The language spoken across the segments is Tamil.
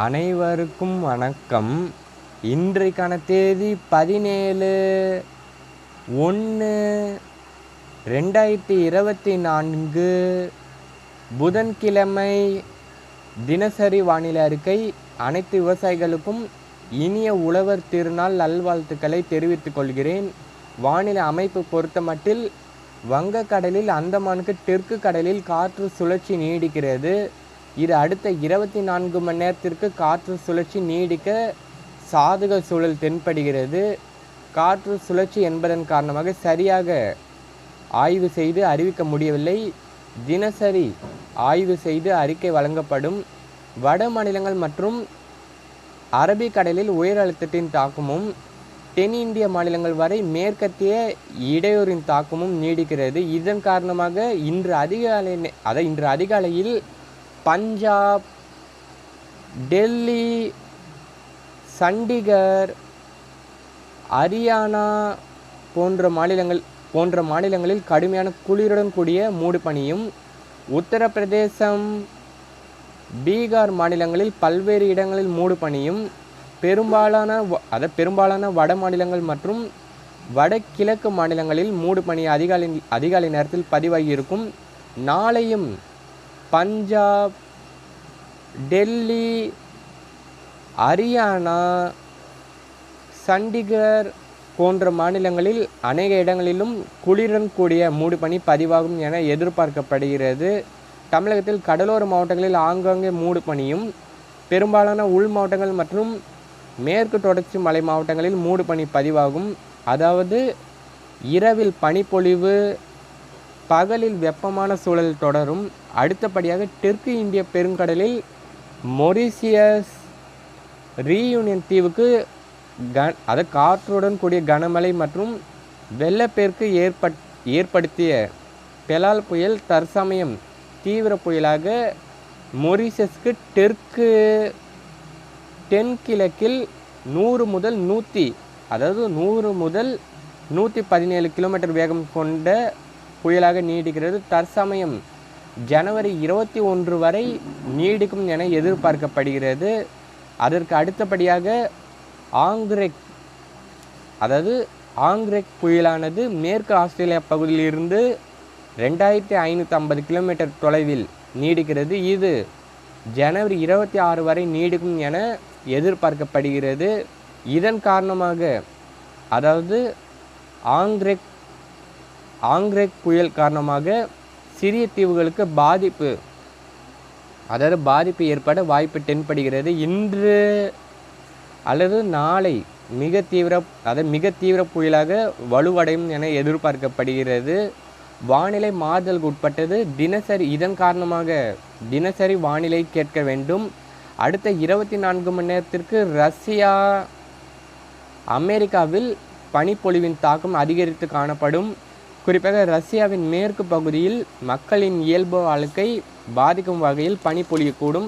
அனைவருக்கும் வணக்கம். இன்றைக்கான தேதி 17/1/2024 புதன்கிழமை. தினசரி வானிலை அறிக்கை. அனைத்து விவசாயிகளுக்கும் இனிய உழவர் திருநாள் நல்வாழ்த்துக்களை தெரிவித்துக் கொள்கிறேன். வானிலை அமைப்பு பொறுத்தமட்டில் வங்கக்கடலில் அந்தமானுக்கு தெற்கு கடலில் காற்று சுழற்சி நீடிக்கிறது. இது அடுத்த 24 மணி நேரத்திற்கு காற்று சுழற்சி நீடிக்க சாதக சூழல் தென்படுகிறது. காற்று சுழற்சி என்பதன் காரணமாக சரியாக ஆய்வு செய்து அறிவிக்க முடியவில்லை. தினசரி ஆய்வு செய்து அறிக்கை வழங்கப்படும். வட மாநிலங்கள் மற்றும் அரபிக்கடலில் உயர் அழுத்தத்தின் தாக்கமும் தென் இந்திய மாநிலங்கள் வரை மேற்கத்திய இடையூறின் தாக்கமும் நீடிக்கிறது. இதன் காரணமாக இன்று அதிகாலையில் பஞ்சாப், டெல்லி, சண்டிகர், ஹரியானா போன்ற மாநிலங்களில் கடுமையான குளிருடன் கூடிய மூடுபனியும், உத்தரப்பிரதேசம், பீகார் மாநிலங்களில் பல்வேறு இடங்களில் மூடுபனியும், பெரும்பாலான வட மாநிலங்கள் மற்றும் வடகிழக்கு மாநிலங்களில் மூடுபனி அதிகாலை நேரத்தில் பதிவாகியிருக்கும். நாளையும் பஞ்சாப், டெல்லி, ஹரியானா, சண்டிகர் போன்ற மாநிலங்களில் அநேக இடங்களிலும் குளிருடன் கூடிய மூடுபனி பதிவாகும் என எதிர்பார்க்கப்படுகிறது. தமிழகத்தில் கடலோர மாவட்டங்களில் ஆங்காங்கே மூடுபனியும், பெரும்பாலான உள் மாவட்டங்கள் மற்றும் மேற்கு தொடர்ச்சி மலை மாவட்டங்களில் மூடுபனி பதிவாகும். அதாவது இரவில் பனிப்பொழிவு, பகலில் வெப்பமான சூழல் தொடரும். அடுத்தபடியாக தெற்கு இந்திய பெருங்கடலில் மொரிஷியஸ், ரீயூனியன் தீவுக்கு காற்றுடன் கூடிய கனமழை மற்றும் வெள்ளப்பெருக்கு ஏற்படுத்திய பெலால் புயல் தற்சமயம் தீவிர புயலாக மொரிஷியஸ்க்கு தென்கிழக்கில் 100 முதல் 117 கிலோமீட்டர் வேகம் கொண்ட புயலாக நீடிக்கிறது. தற்சமயம் ஜனவரி 21 வரை நீடிக்கும் என எதிர்பார்க்கப்படுகிறது. அதற்கு அடுத்தபடியாக ஆங்க்ரெக் புயலானது மேற்கு ஆஸ்திரேலியா பகுதியிலிருந்து 2550 கிலோமீட்டர் தொலைவில் நீடிக்கிறது. இது ஜனவரி 26 வரை நீடிக்கும் என எதிர்பார்க்கப்படுகிறது. இதன் காரணமாக ஆங்க்ரெக் புயல் காரணமாக சிறிய தீவுகளுக்கு பாதிப்பு ஏற்பட வாய்ப்பு தென்படுகிறது. இன்று அல்லது நாளை மிக தீவிர புயலாக வலுவடையும் என எதிர்பார்க்கப்படுகிறது. வானிலை மாறுதலுக்கு உட்பட்டது. இதன் காரணமாக தினசரி வானிலை கேட்க வேண்டும். அடுத்த 24 மணி நேரத்திற்கு ரஷ்யா, அமெரிக்காவில் பனிப்பொழிவின் தாக்கம் அதிகரித்து காணப்படும். குறிப்பாக ரஷ்யாவின் மேற்கு பகுதியில் மக்களின் இயல்பு வாழ்க்கை பாதிக்கும் வகையில் பனி பொழியக்கூடும்.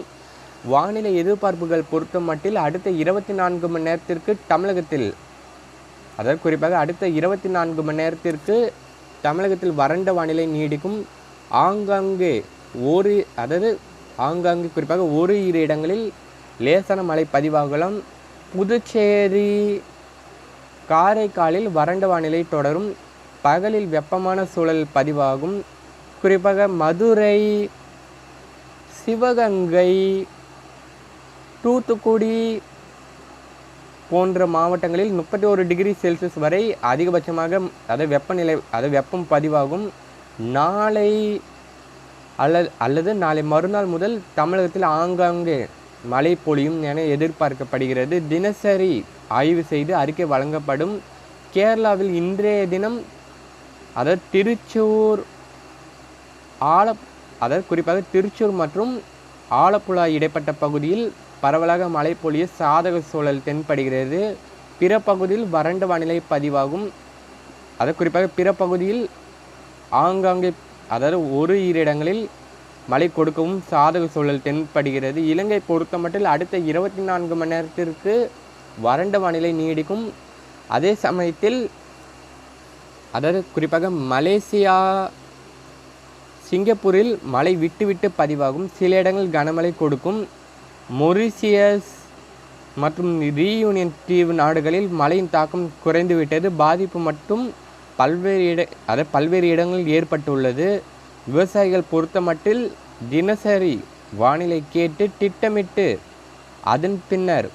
வானிலை எதிர்பார்ப்புகள் பொறுத்த மட்டில் அடுத்த 24 மணி நேரத்திற்கு தமிழகத்தில் அடுத்த 24 மணி நேரத்திற்கு தமிழகத்தில் வறண்ட வானிலை நீடிக்கும். ஆங்காங்கே குறிப்பாக இரு இடங்களில் லேசான மழை பதிவாகலாம். புதுச்சேரி, காரைக்காலில் வறண்ட வானிலை தொடரும். பகலில் வெப்பமான சூழல் பதிவாகும். குறிப்பாக மதுரை, சிவகங்கை, தூத்துக்குடி போன்ற மாவட்டங்களில் 31 டிகிரி செல்சியஸ் வரை அதிகபட்சமாக வெப்பம் பதிவாகும். நாளை அல்லது நாளை மறுநாள் முதல் தமிழகத்தில் ஆங்காங்கே மழை பொழியும் என எதிர்பார்க்கப்படுகிறது. தினசரி ஆய்வு செய்து அறிக்கை வழங்கப்படும். கேரளாவில் இன்றைய தினம் குறிப்பாக திருச்சூர் மற்றும் ஆலப்புழா இடைப்பட்ட பகுதியில் பரவலாக மழை பொழிய சாதக சூழல் தென்படுகிறது. பிற பகுதியில் வறண்ட வானிலை பதிவாகும். குறிப்பாக பிற பகுதியில் ஆங்காங்கே இரு இடங்களில் மழை கொடுக்கவும் சாதக சூழல் தென்படுகிறது. இலங்கை பொறுத்தமட்டில் அடுத்த 24 மணி நேரத்திற்கு வறண்ட வானிலை நீடிக்கும். அதே சமயத்தில் குறிப்பாக மலேசியா, சிங்கப்பூரில் மழை விட்டு பதிவாகும். சில இடங்கள் கனமழை கொடுக்கும். மொரிஷியஸ் மற்றும் ரீயூனியன் தீவு நாடுகளில் மழையின் தாக்கம் குறைந்துவிட்டது. பாதிப்பு மட்டும் பல்வேறு இடங்களில் ஏற்பட்டுள்ளது. விவசாயிகள் பொறுத்தமட்டில் தினசரி வானிலை கேட்டு திட்டமிட்டு அதன் பின்னர்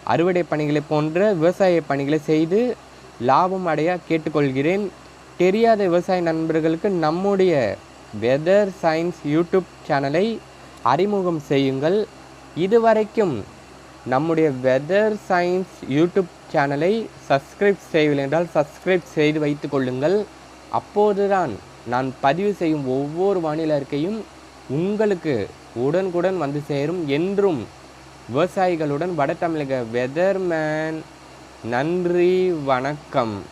அறுவடை பணிகளை போன்ற விவசாய பணிகளை செய்து லாபம் அடைய கேட்டுக்கொள்கிறேன். தெரியாத விவசாய நண்பர்களுக்கு நம்முடைய வெதர் சயின்ஸ் யூடியூப் சேனலை அறிமுகம் செய்யுங்கள். இதுவரைக்கும் நம்முடைய வெதர் சயின்ஸ் யூடியூப் சேனலை சப்ஸ்கிரைப் செய்யவில்லை என்றால் சப்ஸ்கிரைப் செய்து வைத்து கொள்ளுங்கள். அப்போதுதான் நான் பதிவு செய்யும் ஒவ்வொரு வானிலை அறிக்கையும் உங்களுக்கு உடனுக்குடன் வந்து சேரும். என்றும் விவசாயிகளுடன் வட தமிழக வெதர்மேன். நன்றி, வணக்கம்.